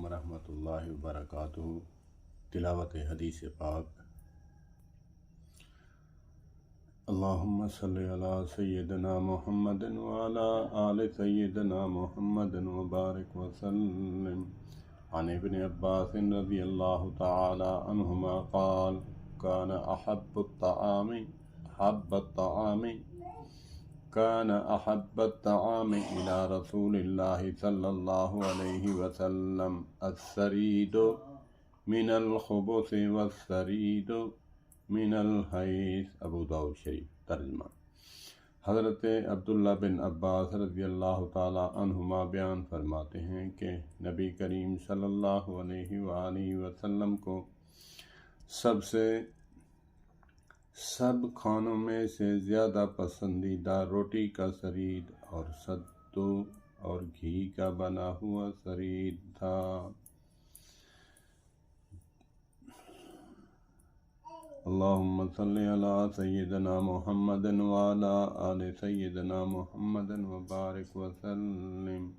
ورحمۃ اللہ وبرکاتہ۔ تلاوت حدیث پاک۔ اللہم صلی علی سیدنا محمد وعلی آل سیدنا محمد وبارک وسلم۔ عن ابن عباس رضی اللہ تعالی عنہما قال كان أحب الطعام إلى رسول الله صلى الله عليه وسلم السريد من الخبث والسريد من الحیث۔ ابو داؤد شریف۔ ترجمہ۔ حضرت عبداللہ بن عباس رضی اللہ تعالی عنہما بیان فرماتے ہیں کہ نبی کریم صلی اللہ علیہ وآلہ وسلم کو سب کھانوں میں سے زیادہ پسندیدہ روٹی کا سرید اور ستو اور گھی کا بنا ہوا سرید تھا۔ اللہم صلی علی سیدنا محمد وعلی آل سیدنا محمد وبارک وسلم۔